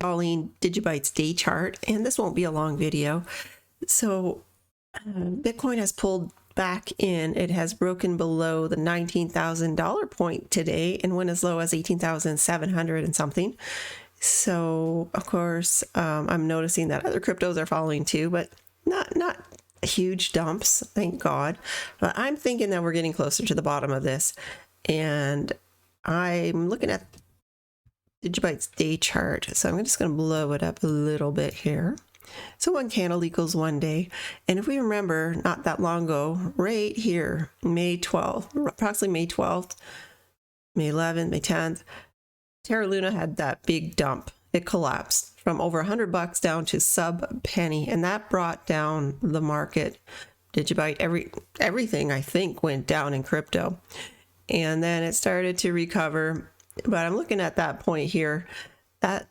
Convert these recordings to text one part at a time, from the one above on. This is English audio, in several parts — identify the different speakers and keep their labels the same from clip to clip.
Speaker 1: installing Digibyte's day chart, and this won't be a long video. So Bitcoin has pulled back in. It has broken below the $19,000 point today and went as low as 18,700 and something. So of course, I'm noticing that other cryptos are following too, but not huge dumps, thank God. But I'm thinking that we're getting closer to the bottom of this, and I'm looking at Digibyte's day chart. So I'm just going to blow it up a little bit here. So one candle equals 1 day. And if we remember not that long ago, right here, May 12th, approximately May 12th, May 11th, May 10th, Terra Luna had that big dump. It collapsed from over $100 down to sub penny, and that brought down the market. Digibyte, everything I think went down in crypto, and then it started to recover. But I'm looking at that point here. That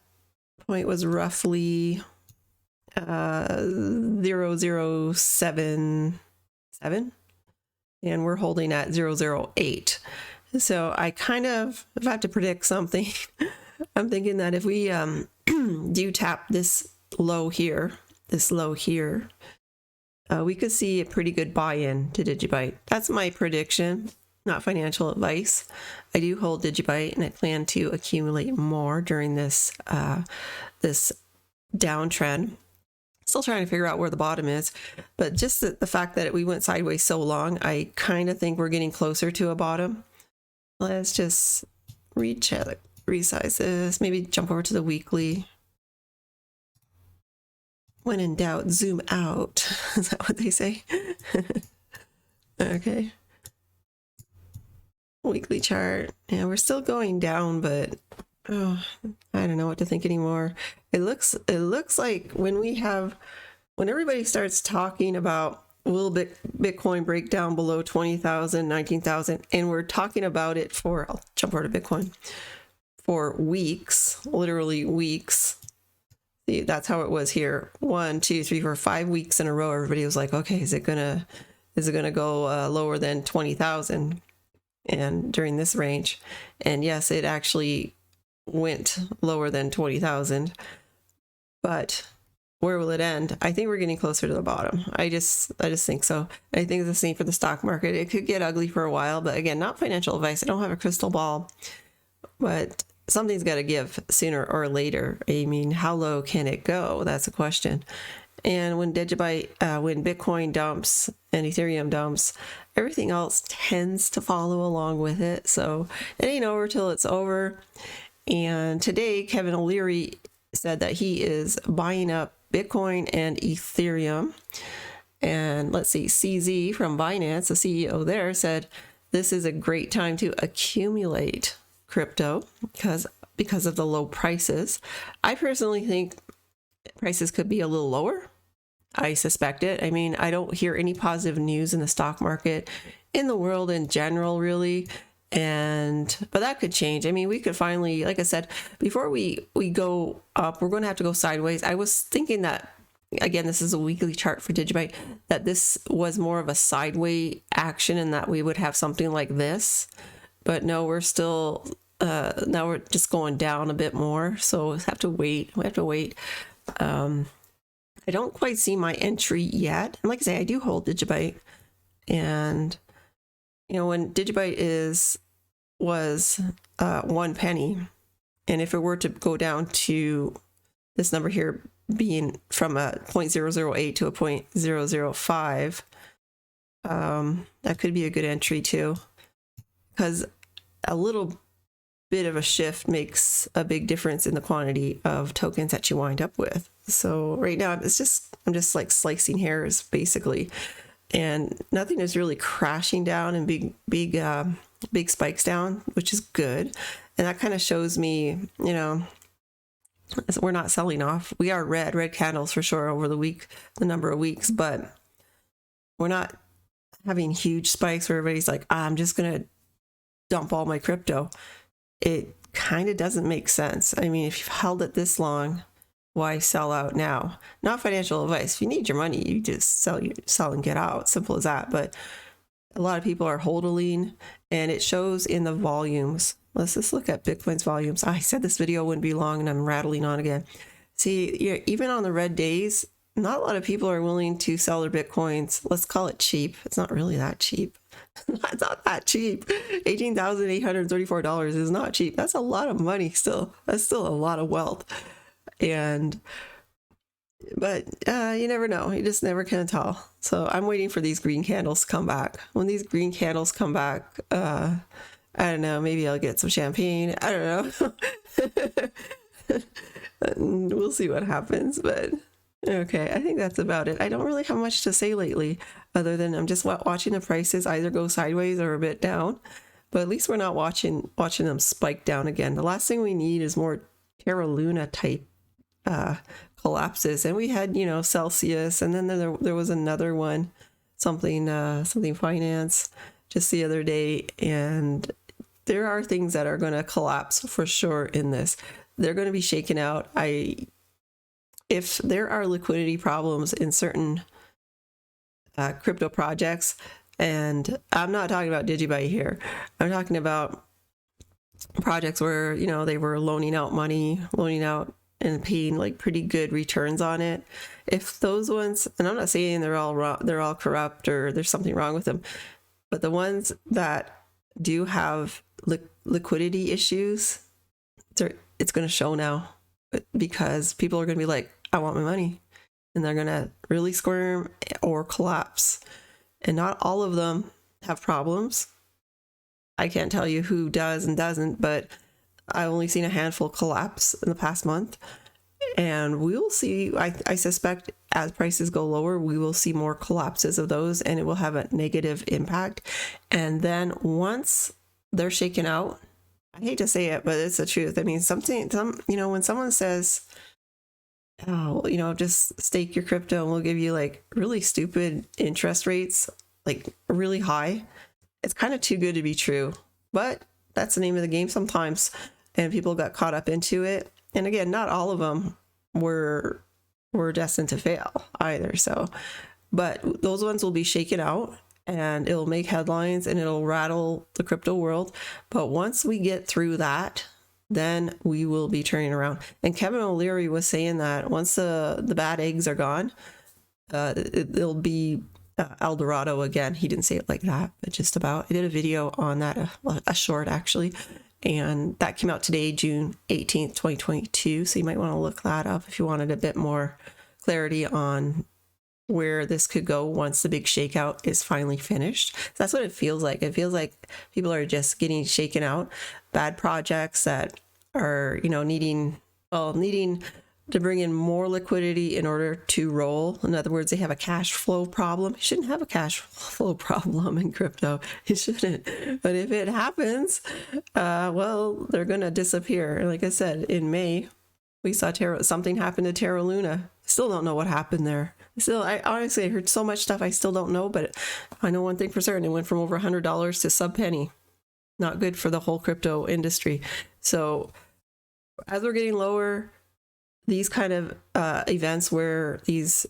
Speaker 1: point was roughly 0.0077, and we're holding at 0.008. So I kind of, if I have to predict something, I'm thinking that if we do tap this low here, we could see a pretty good buy-in to Digibyte. That's my prediction, not financial advice. I do hold Digibyte, and I plan to accumulate more during this this downtrend. Still trying to figure out where the bottom is, but just the fact that we went sideways so long, I kind of think we're getting closer to a bottom. Let's just resize this, maybe jump over to the weekly. When in doubt, zoom out. Is that what they say? Okay. Weekly chart. Yeah, we're still going down, but I don't know what to think anymore. It looks like when everybody starts talking about will Bitcoin break down below 20,000, 19,000, and we're talking about it for, I'll jump over to Bitcoin, for weeks, literally weeks. See, that's how it was here. 1, 2, 3, 4, 5 weeks in a row. Everybody was like, okay, is it gonna go lower than 20,000 and during this range? And yes, it actually went lower than 20,000, but where will it end? I think we're getting closer to the bottom. I just think so. I think it's the same for the stock market. It could get ugly for a while, but again, not financial advice. I don't have a crystal ball, but something's got to give sooner or later. I mean, how low can it go? That's a question. And when when Bitcoin dumps and Ethereum dumps, everything else tends to follow along with it. So it ain't over till it's over. And today, Kevin O'Leary said that he is buying up Bitcoin and Ethereum. And let's see, CZ from Binance, the CEO there, said this is a great time to accumulate crypto because of the low prices. I personally think prices could be a little lower. I suspect it. I mean, I don't hear any positive news in the stock market, in the world in general, really. But that could change. I mean, we could finally, like I said, before we go up, we're going to have to go sideways. I was thinking that, again, this is a weekly chart for Digibyte, that this was more of a sideways action and that we would have something like this. But no, we're still, now we're just going down a bit more. So we have to wait. I don't quite see my entry yet. And like I say, I do hold Digibyte. And, you know, when Digibyte was 1 penny, and if it were to go down to this number here being from a 0.008 to a 0.005, that could be a good entry too, because a little bit of a shift makes a big difference in the quantity of tokens that you wind up with. So right now I'm just like slicing hairs basically, and nothing is really crashing down and big spikes down, which is good. And that kind of shows me, you know, we're not selling off. We are red candles for sure over the number of weeks, but we're not having huge spikes where everybody's like, I'm just going to dump all my crypto. It kind of doesn't make sense. I mean, if you've held it this long, why sell out now? Not financial advice. If you need your money, you just sell and get out. Simple as that. But a lot of people are hodling, and it shows in the volumes. let's just look at Bitcoin's volumes. I said this video wouldn't be long and I'm rattling on again. See, even on the red days, not a lot of people are willing to sell their Bitcoins. Let's call it cheap. It's not really that cheap. It's not that cheap. $18,834 is not cheap. That's a lot of money still. That's still a lot of wealth. But you never know. You just never can tell. So I'm waiting for these green candles to come back. When these green candles come back, I don't know, maybe I'll get some champagne. I don't know. We'll see what happens, but okay, I think that's about it. I don't really have much to say lately, other than I'm just watching the prices either go sideways or a bit down, but at least we're not watching them spike down again. The last thing we need is more Terra Luna type collapses. And we had, Celsius, and then there was another one, something finance just the other day, and there are things that are going to collapse for sure in this. They're going to be shaken out. If there are liquidity problems in certain crypto projects, and I'm not talking about Digibyte here, I'm talking about projects where, they were loaning out and paying like pretty good returns on it. If those ones, and I'm not saying they're all corrupt or there's something wrong with them, but the ones that do have liquidity issues, it's going to show now, because people are going to be like, I want my money, and they're going to really squirm or collapse. And not all of them have problems. I can't tell you who does and doesn't, but I've only seen a handful collapse in the past month, and we will see. I suspect as prices go lower, we will see more collapses of those, and it will have a negative impact. And then once they're shaken out, I hate to say it, but it's the truth. I mean, when someone says, oh, just stake your crypto and we'll give you like really stupid interest rates, like really high, it's kind of too good to be true. But that's the name of the game sometimes, and people got caught up into it. And again, not all of them were destined to fail either. So, but those ones will be shaken out, and it'll make headlines and it'll rattle the crypto world. But once we get through that, then we will be turning around. And Kevin O'Leary was saying that once the bad eggs are gone, it'll be El Dorado again. He didn't say it like that, but just about. I did a video on that, a short actually, and that came out today, June 18th, 2022. So you might want to look that up if you wanted a bit more clarity on where this could go once the big shakeout is finally finished. So that's what it feels like. It feels like people are just getting shaken out. Bad projects that are, needing to bring in more liquidity in order to roll. In other words, they have a cash flow problem. You shouldn't have a cash flow problem in crypto. You shouldn't. But if it happens, well, they're going to disappear. Like I said, in May, we saw something happen to Terra Luna. Still don't know what happened there. I honestly heard so much stuff I still don't know, but I know one thing for certain. It went from over $100 to sub-penny. Not good for the whole crypto industry. So as we're getting lower, these kind of events where these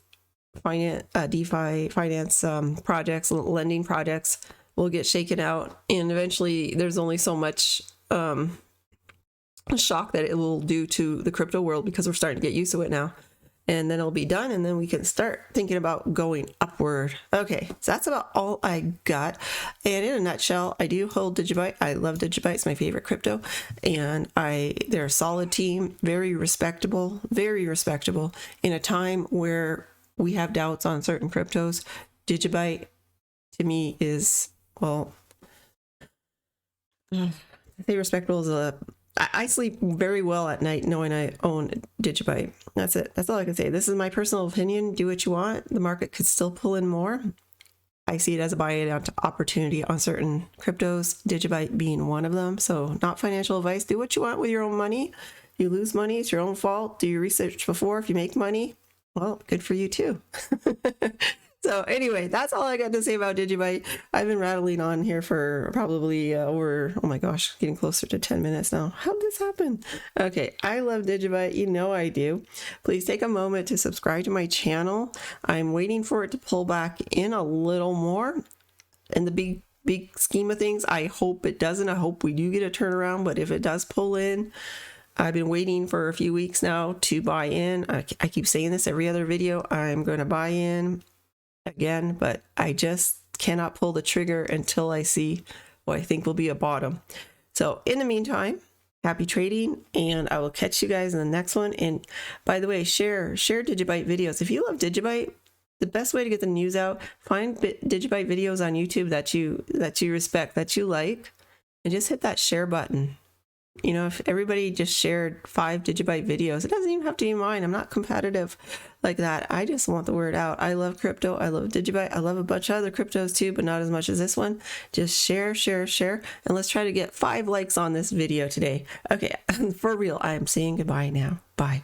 Speaker 1: DeFi finance projects, lending projects will get shaken out, and eventually there's only so much shock that it will do to the crypto world, because we're starting to get used to it now. And then it'll be done, and then we can start thinking about going upward. Okay, so that's about all I got. And in a nutshell, I do hold Digibyte. I love Digibyte. It's my favorite crypto. And they're a solid team, very respectable in a time where we have doubts on certain cryptos. Digibyte, to me, is, well, I say respectable is I sleep very well at night knowing I own Digibyte. That's it. That's all I can say. This is my personal opinion. Do what you want. The market could still pull in more. I see it as a buy opportunity on certain cryptos, Digibyte being one of them. So not financial advice. Do what you want with your own money. You lose money, it's your own fault. Do your research before. If you make money, well, good for you too. So anyway, that's all I got to say about Digibyte. I've been rattling on here for probably over, oh my gosh, getting closer to 10 minutes now. How did this happen? Okay, I love Digibyte. You know I do. Please take a moment to subscribe to my channel. I'm waiting for it to pull back in a little more. And the big big scheme of things, I hope it doesn't. I hope we do get a turnaround, but if it does pull in, I've been waiting for a few weeks now to buy in. I keep saying this every other video. I'm going to buy in again, but I just cannot pull the trigger until I see what I think will be a bottom. So in the meantime, happy trading, and I will catch you guys in the next one. And by the way, share Digibyte videos. If you love Digibyte, the best way to get the news out, find Digibyte videos on YouTube that you respect, that you like, and just hit that share button. You know, if everybody just shared 5 Digibyte videos, it doesn't even have to be mine. I'm not competitive like that. I just want the word out. I love crypto. I love Digibyte. I love a bunch of other cryptos too, but not as much as this one. Just share, and let's try to get 5 likes on this video today. Okay, for real, I am saying goodbye now. Bye.